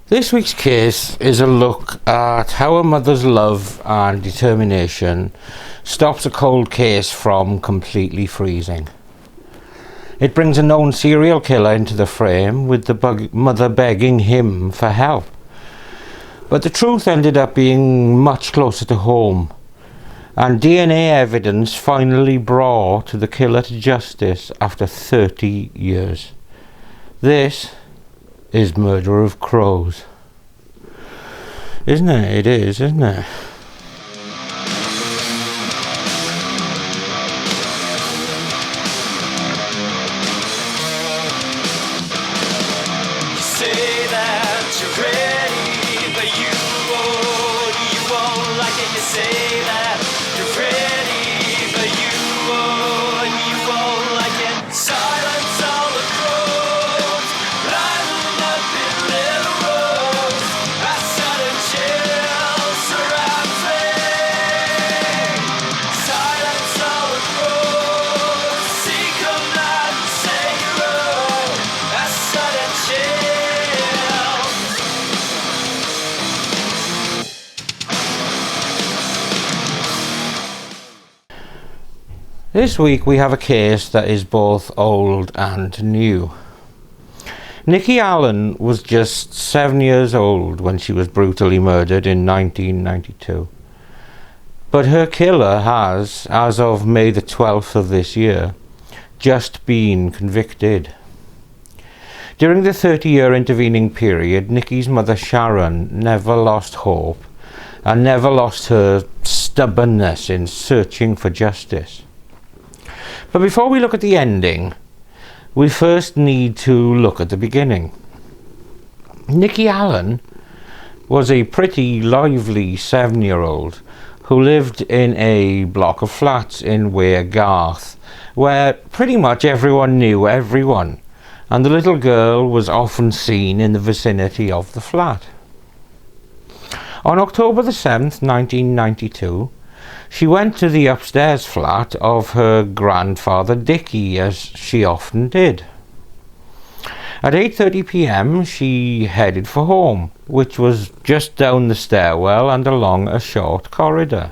This week's case is a look at how a mother's love and determination stops a cold case from completely freezing. It brings a known serial killer into the frame, with the mother begging him for help. But the truth ended up being much closer to home, and DNA evidence finally brought the killer to justice after 30 years. This is Murder of Crows. Isn't it? It is, isn't it? This week we have a case that is both old and new. Nikki Allan was just 7 years old when she was brutally murdered in 1992. But her killer has, as of May the 12th of this year, just been convicted. During the 30-year intervening period, Nikki's mother Sharon never lost hope and never lost her stubbornness in searching for justice. But before we look at the ending, we first need to look at the beginning. Nikki Allan was a pretty lively 7-year-old who lived in a block of flats in Weir Garth, where pretty much everyone knew everyone, and the little girl was often seen in the vicinity of the flat. On October the 7th, 1992, she went to the upstairs flat of her grandfather Dickie, as she often did. At 8:30 p.m. she headed for home, which was just down the stairwell and along a short corridor.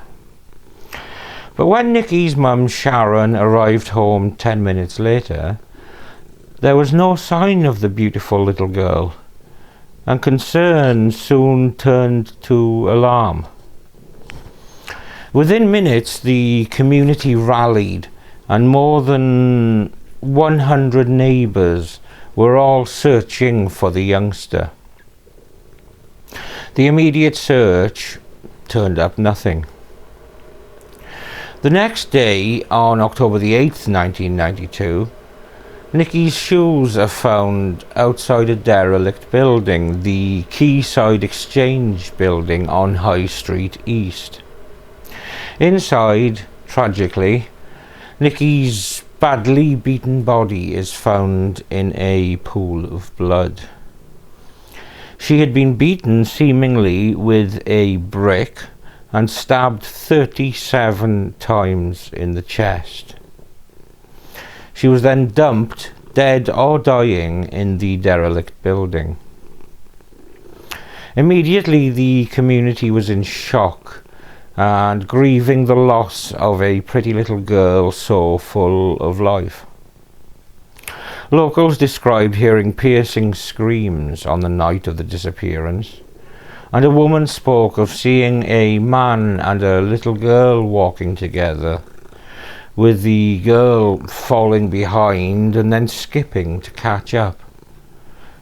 But when Nikki's mum Sharon arrived home 10 minutes later, there was no sign of the beautiful little girl, and concern soon turned to alarm. Within minutes, the community rallied, and more than 100 neighbours were all searching for the youngster. The immediate search turned up nothing. The next day, on October the 8th, 1992, Nikki's shoes are found outside a derelict building, the Quayside Exchange building on High Street East. Inside, tragically, Nikki's badly beaten body is found in a pool of blood. She had been beaten seemingly with a brick and stabbed 37 times in the chest. She was then dumped, dead or dying, in the derelict building. Immediately, the community was in shock and grieving the loss of a pretty little girl so full of life. Locals described hearing piercing screams on the night of the disappearance, and a woman spoke of seeing a man and a little girl walking together, with the girl falling behind and then skipping to catch up.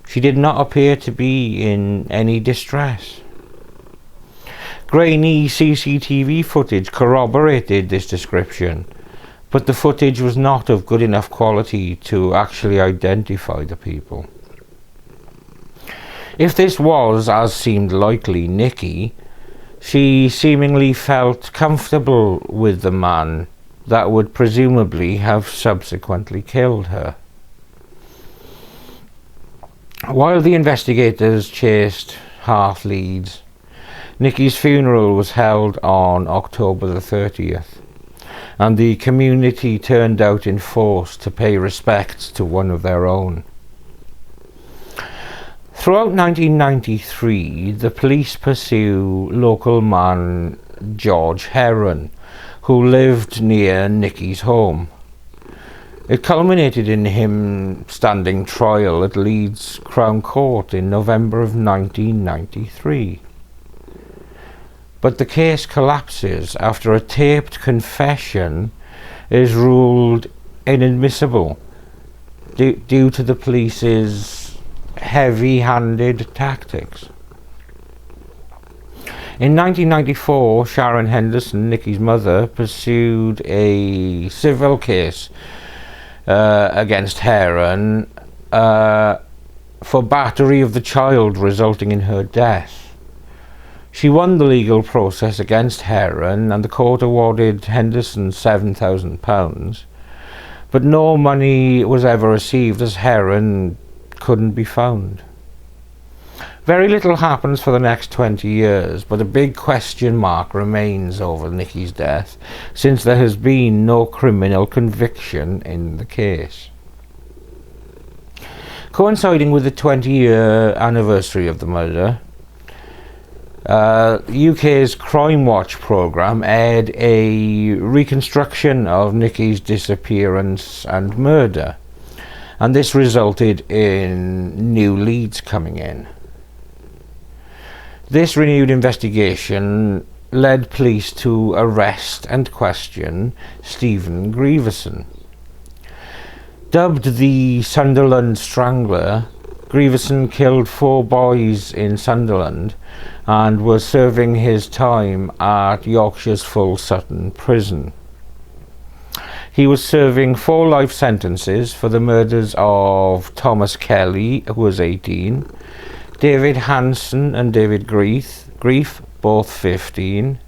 She did not appear to be in any distress. Grainy CCTV footage corroborated this description, but the footage was not of good enough quality to actually identify the people. If this was, as seemed likely, Nikki, she seemingly felt comfortable with the man that would presumably have subsequently killed her. While the investigators chased half leads, Nikki's funeral was held on October the 30th, and the community turned out in force to pay respects to one of their own. Throughout 1993, the police pursue local man George Heron, who lived near Nikki's home. It culminated in him standing trial at Leeds Crown Court in November of 1993. But the case collapses after a taped confession is ruled inadmissible due to the police's heavy-handed tactics. In 1994, Sharon Henderson, Nikki's mother, pursued a civil case against Heron for battery of the child resulting in her death. She won the legal process against Heron, and the court awarded Henderson £7,000, but no money was ever received as Heron couldn't be found. Very little happens for the next 20 years, but a big question mark remains over Nikki's death, since there has been no criminal conviction in the case. Coinciding with the 20-year anniversary of the murder, UK's Crime Watch programme aired a reconstruction of Nikki's disappearance and murder, and this resulted in new leads coming in. This renewed investigation led police to arrest and question Stephen Grieverson. Dubbed the Sunderland Strangler, Grieverson killed 4 boys in Sunderland and was serving his time at Yorkshire's Full Sutton prison. He was serving 4 life sentences for the murders of Thomas Kelly, who was 18, David Hanson and David Grief, both 15,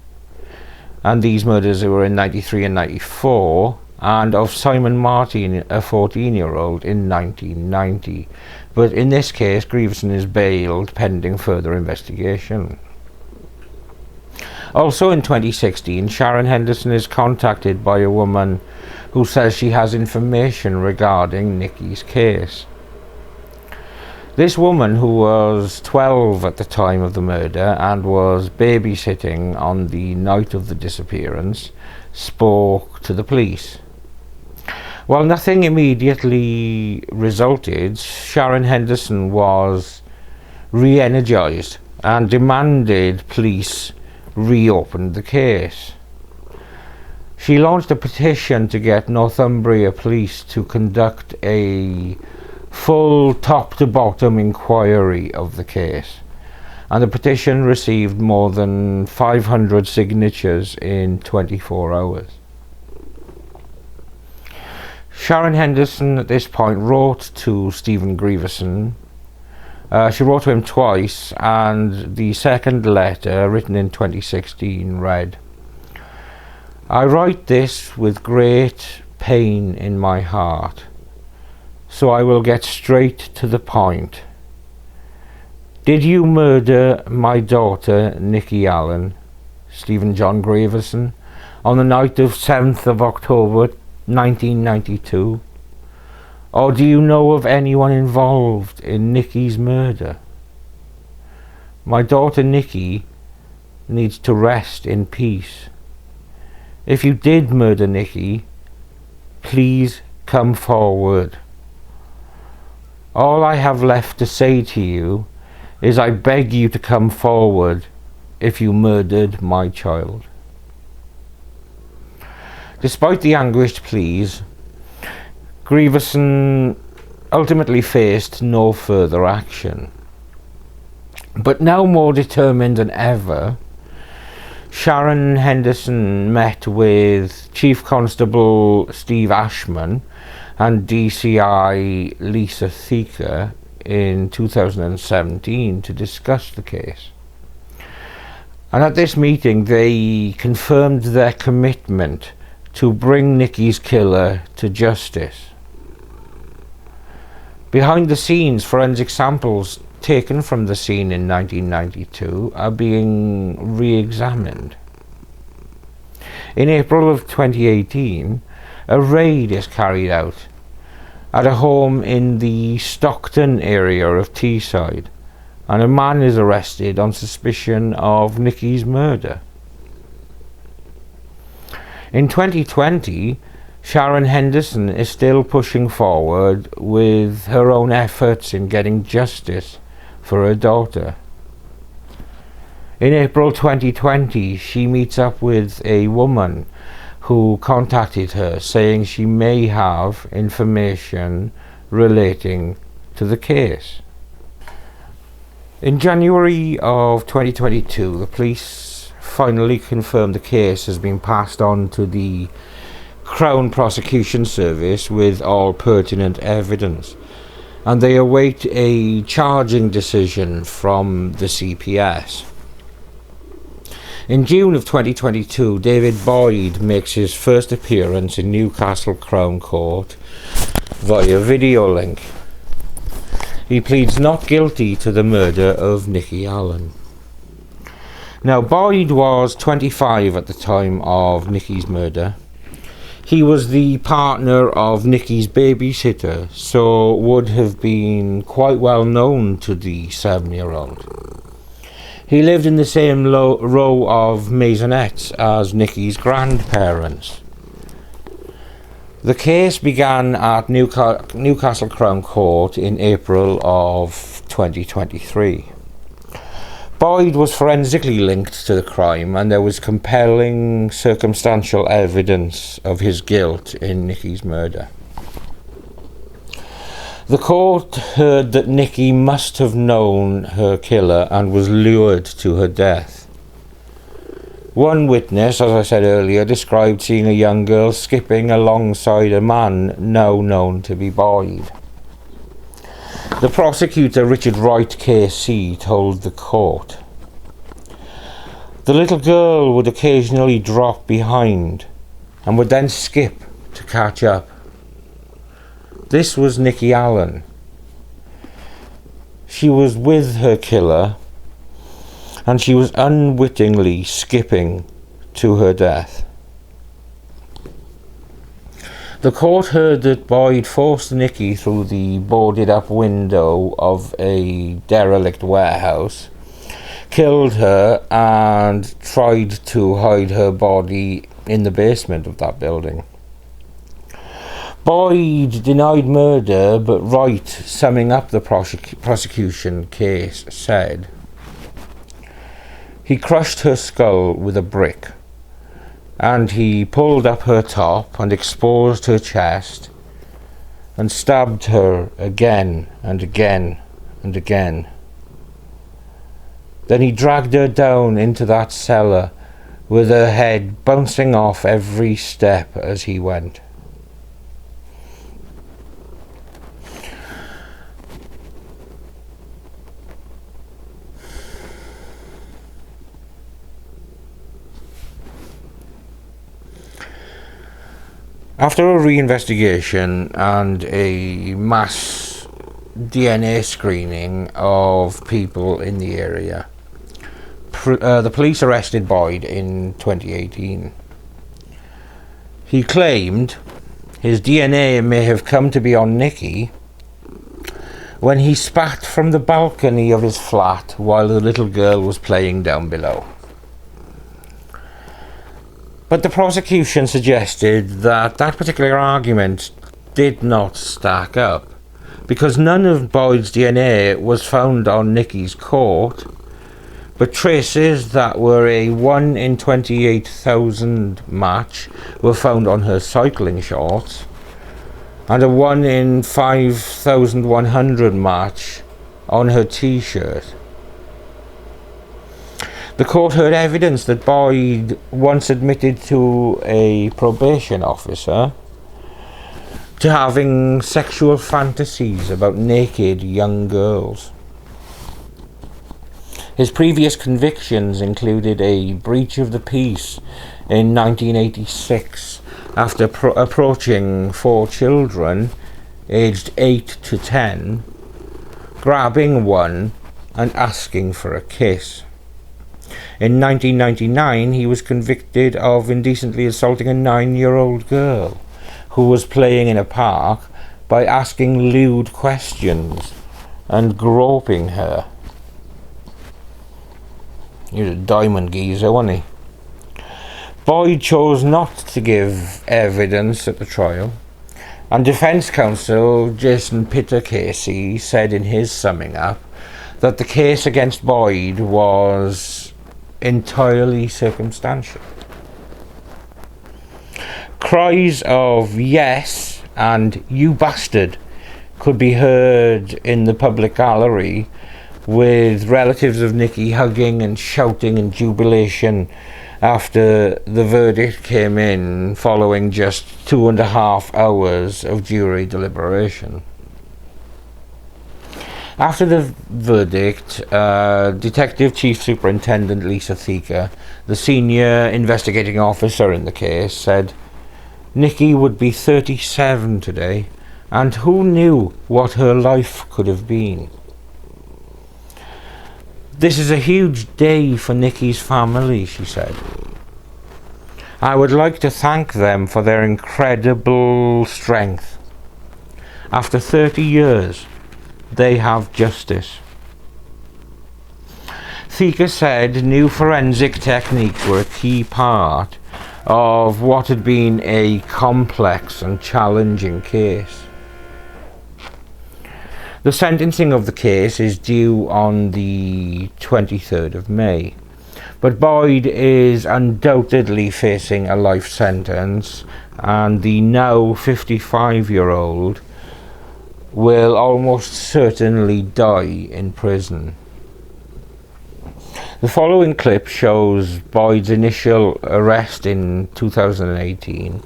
and these murders were in 93 and 94, and of Simon Martin, a 14-year-old, in 1990. But in this case, Grieverson is bailed pending further investigation. Also in 2016, Sharon Henderson is contacted by a woman who says she has information regarding Nikki's case. This woman, who was 12 at the time of the murder and was babysitting on the night of the disappearance, spoke to the police. While nothing immediately resulted, Sharon Henderson was re-energised and demanded police reopen the case. She launched a petition to get Northumbria Police to conduct a full top-to-bottom inquiry of the case, and the petition received more than 500 signatures in 24 hours. Sharon Henderson at this point wrote to Stephen Grieverson. She wrote to him twice, and the second letter, written in 2016, read, "I write this with great pain in my heart, so I will get straight to the point. Did you murder my daughter, Nikki Allan, Stephen John Grieverson, on the night of 7th of October 1992? Or do you know of anyone involved in Nikki's murder? My daughter Nikki needs to rest in peace. If you did murder Nikki, please come forward. All I have left to say to you is I beg you to come forward if you murdered my child." Despite the anguished pleas, Grieverson ultimately faced no further action. But now more determined than ever, Sharon Henderson met with Chief Constable Steve Ashman and DCI Lisa Thieker in 2017 to discuss the case. And at this meeting they confirmed their commitment to bring Nikki's killer to justice. Behind the scenes, forensic samples taken from the scene in 1992 are being re-examined. In April of 2018, a raid is carried out at a home in the Stockton area of Teesside, and a man is arrested on suspicion of Nikki's murder. In 2020, Sharon Henderson is still pushing forward with her own efforts in getting justice for her daughter. In April 2020, she meets up with a woman who contacted her saying she may have information relating to the case. In January of 2022, the police finally confirmed the case has been passed on to the Crown Prosecution Service with all pertinent evidence, and they await a charging decision from the CPS. In June of 2022, David Boyd makes his first appearance in Newcastle Crown Court via video link. He pleads not guilty to the murder of Nikki Allan. Now, Boyd was 25 at the time of Nikki's murder. He was the partner of Nikki's babysitter, so would have been quite well known to the 7-year-old. He lived in the same row of maisonettes as Nikki's grandparents. The case began at Newcastle Crown Court in April of 2023. Boyd was forensically linked to the crime, and there was compelling circumstantial evidence of his guilt in Nikki's murder. The court heard that Nikki must have known her killer and was lured to her death. One witness, as I said earlier, described seeing a young girl skipping alongside a man now known to be Boyd. The prosecutor, Richard Wright KC, told the court, "The little girl would occasionally drop behind and would then skip to catch up. This was Nikki Allan. She was with her killer, and she was unwittingly skipping to her death." The court heard that Boyd forced Nikki through the boarded up window of a derelict warehouse, killed her, and tried to hide her body in the basement of that building. Boyd denied murder, but Wright, summing up the prosecution case, said, "He crushed her skull with a brick, and he pulled up her top and exposed her chest and stabbed her again and again and again. Then he dragged her down into that cellar with her head bouncing off every step as he went." After a reinvestigation and a mass DNA screening of people in the area, the police arrested Boyd in 2018. He claimed his DNA may have come to be on Nikki when he spat from the balcony of his flat while the little girl was playing down below. But the prosecution suggested that that particular argument did not stack up, because none of Boyd's DNA was found on Nikki's coat, but traces that were a 1 in 28,000 match were found on her cycling shorts, and a 1 in 5,100 match on her t-shirt. The court heard evidence that Boyd once admitted to a probation officer to having sexual fantasies about naked young girls. His previous convictions included a breach of the peace in 1986 after approaching 4 children aged 8 to 10, grabbing one and asking for a kiss. In 1999, he was convicted of indecently assaulting a 9-year-old girl who was playing in a park by asking lewd questions and groping her. He was a diamond geezer, wasn't he? Boyd chose not to give evidence at the trial, and defence counsel Jason Peter Casey said in his summing up that the case against Boyd was entirely circumstantial. Cries of "yes" and "you bastard" could be heard in the public gallery, with relatives of Nikki hugging and shouting in jubilation after the verdict came in, following just 2.5 hours of jury deliberation. After the verdict, Detective Chief Superintendent Lisa Thieker, the senior investigating officer in the case, said Nikki would be 37 today, and who knew what her life could have been. This is a huge day for Nikki's family, she said. I would like to thank them for their incredible strength. After 30 years, they have justice. Thieker said new forensic techniques were a key part of what had been a complex and challenging case. The sentencing of the case is due on the 23rd of May, but Boyd is undoubtedly facing a life sentence, and the now 55-year-old will almost certainly die in prison. The following clip shows Boyd's initial arrest in 2018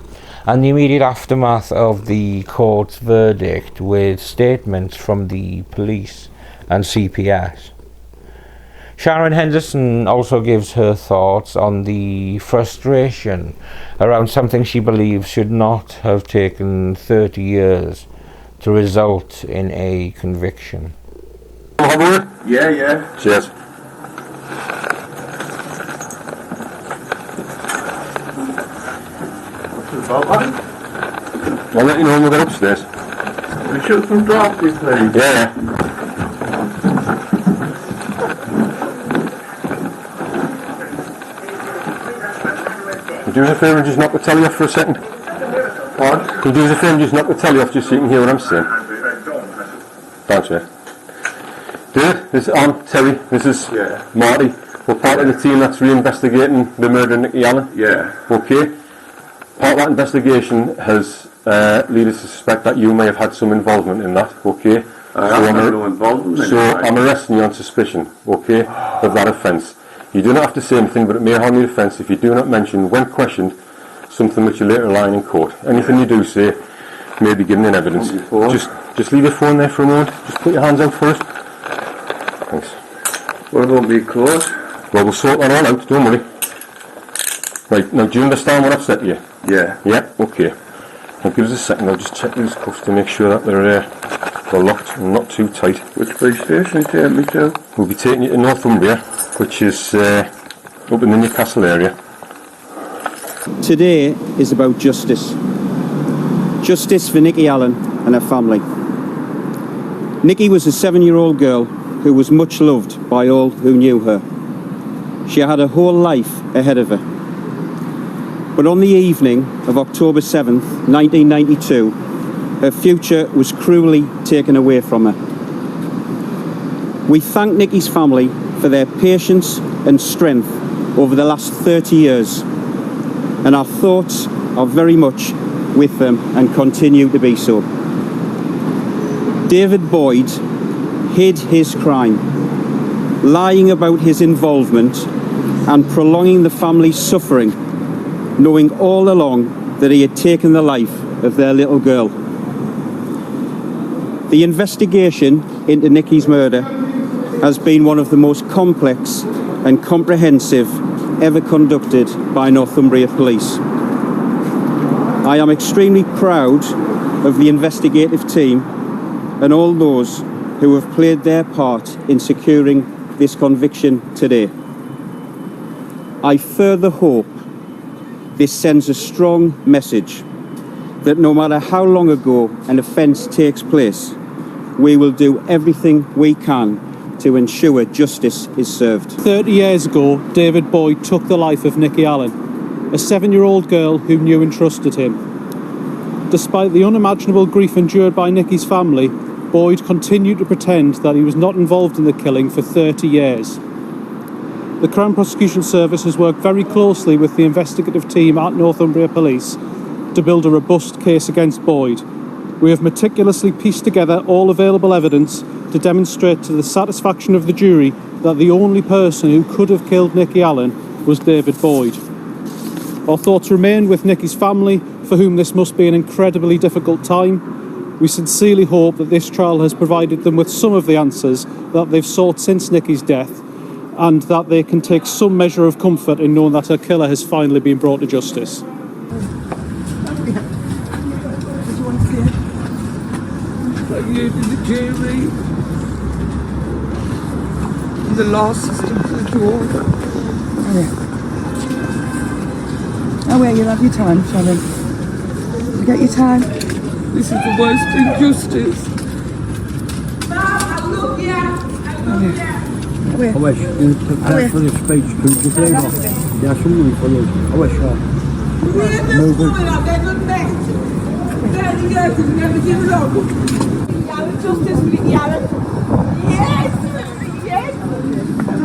and the immediate aftermath of the court's verdict, with statements from the police and CPS. Sharon Henderson also gives her thoughts on the frustration around something she believes should not have taken 30 years to result in a conviction. Yeah. Cheers. I'll let you know when we get upstairs. We should some drafty, please. Yeah. Can you do us a favour and just knock the telly off for a second? What? Can you do us a favour and just knock the telly off just so you can hear what I'm saying? Thanks, yeah. Dude, this is Terry, this is Marty. We're part of the team that's re-investigating the murder of Nikki Allan. Yeah. Okay. Part of that investigation has led us to suspect that you may have had some involvement in that. Okay. I have no involvement in So it. I'm arresting you on suspicion, okay, of that offence. You do not have to say anything, but it may harm your defence if you do not mention, when questioned, something which you later line in court. Anything you do say may be given in evidence. Just leave your phone there for a moment. Just put your hands out for us. Thanks. What about me clothes? Well, we'll sort that all out, don't worry. Right, now do you understand what I've said to you? Yeah. Yeah? Okay. Now give us a second, I'll just check these cuffs to make sure that they're locked and not too tight. Which police station take me to? We'll be taking you to Northumbria, which is up in the Newcastle area. Today is about justice. Justice for Nikki Allan and her family. Nikki was a 7-year-old girl who was much loved by all who knew her. She had a whole life ahead of her. But on the evening of October 7th, 1992, her future was cruelly taken away from her. We thank Nikki's family for their patience and strength over the last 30 years, and our thoughts are very much with them and continue to be so. David Boyd hid his crime, lying about his involvement and prolonging the family's suffering, knowing all along that he had taken the life of their little girl. The investigation into Nikki's murder has been one of the most complex and comprehensive ever conducted by Northumbria Police. I am extremely proud of the investigative team and all those who have played their part in securing this conviction today. I further hope this sends a strong message that no matter how long ago an offence takes place, we will do everything we can to ensure justice is served. 30 years ago, David Boyd took the life of Nikki Allan, a 7-year-old girl who knew and trusted him. Despite the unimaginable grief endured by Nikki's family, Boyd continued to pretend that he was not involved in the killing for 30 years. The Crown Prosecution Service has worked very closely with the investigative team at Northumbria Police to build a robust case against Boyd. We have meticulously pieced together all available evidence to demonstrate to the satisfaction of the jury that the only person who could have killed Nikki Allan was David Boyd. Our thoughts remain with Nikki's family, for whom this must be an incredibly difficult time. We sincerely hope that this trial has provided them with some of the answers that they've sought since Nikki's death, and that they can take some measure of comfort in knowing that her killer has finally been brought to justice. You to the jury, the law system to the door. Oh, wait, you'll have your time, Sharon. You get your time. This is the worst injustice. I wish you prepare for the speech to the driver. There's something for you. I wish This woman I've never met. 30 years and never given up. Justice for Nikki Allan. Yes! Yes!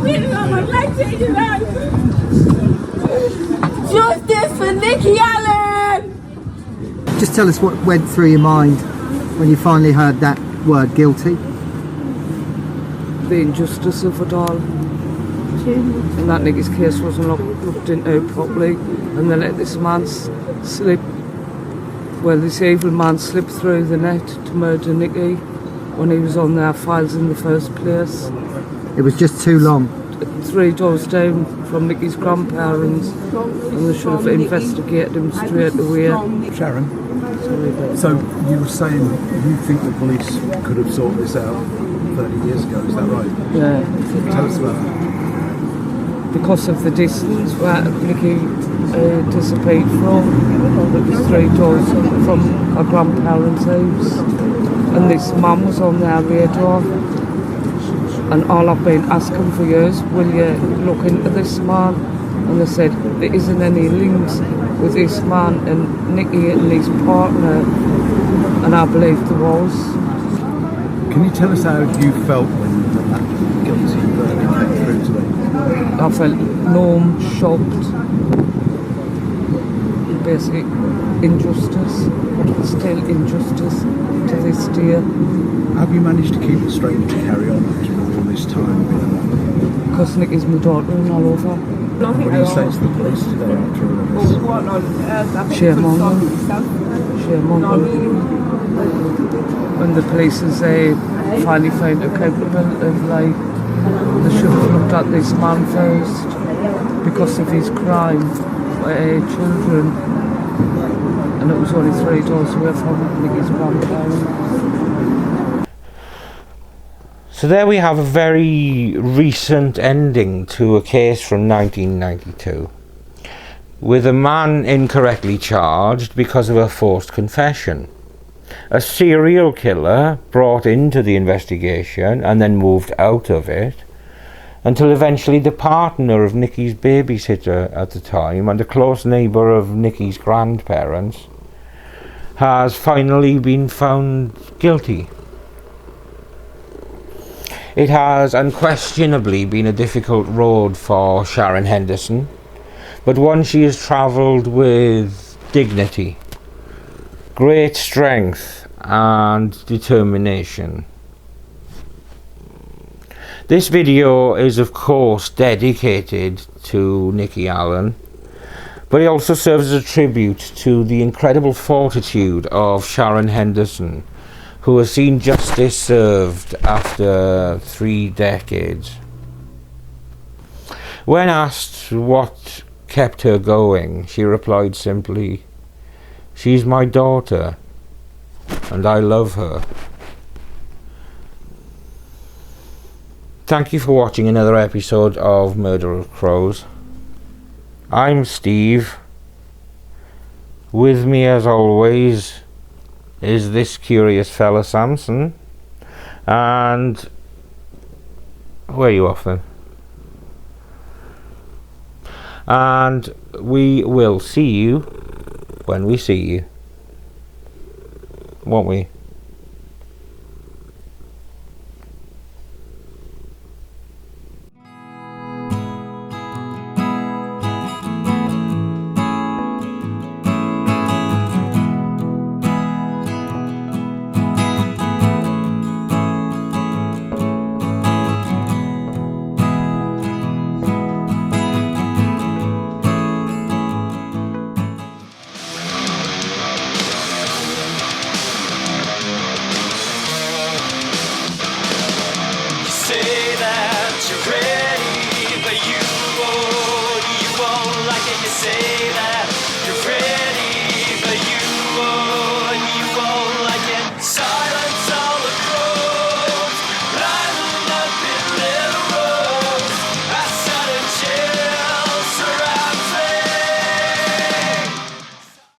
Really on my leg taken out. Justice for Nikki Allan! Just tell us what went through your mind when you finally heard that word, guilty. The injustice of it all. And that Nikki's case wasn't looked into properly, and they let this man slip, well, this evil man slipped through the net to murder Nikki when he was on their files in the first place. It was just too long. 3 doors down from Nikki's grandparents, and they should have investigated him straight away. Sharon, so you were saying you think the police could have sorted this out 30 years ago, is that right? Yeah. Tell us about that. Because of the distance where Nikki disappeared from, it was 3 doors from her grandparents' house, and this mum was on their radar. And all I've been asking for years, will you look into this man? And they said there isn't any links with this man and Nikki and his partner, and I believe there was. Can you tell us how you felt when that guilty verdict came through today? I felt numb, shocked, basic injustice, still injustice to this day. Have you managed to keep it straight and to carry on after all this time? Because Nikki's my daughter and all over. What do you say to the police today after all this? Shame on them. Shame on them. When the police finally found her capable of life, they should have looked at this man first because of his crime for children, and it was only 3 doors away from Nikki's grandparents. So there we have a very recent ending to a case from 1992 with a man incorrectly charged because of a forced confession. A serial killer brought into the investigation and then moved out of it until eventually the partner of Nikki's babysitter at the time and a close neighbour of Nikki's grandparents has finally been found guilty. It has unquestionably been a difficult road for Sharon Henderson, but one she has travelled with dignity, great strength and determination. This video is of course dedicated to Nikki Allan, but it also serves as a tribute to the incredible fortitude of Sharon Henderson, who has seen justice served after 3 decades. When asked what kept her going, she replied simply, "She's my daughter, and I love her." Thank you for watching another episode of Murder of Crows. I'm Steve. With me as always is this curious fella Samson, and Where are you off then? And we will see you when we see you. Won't we?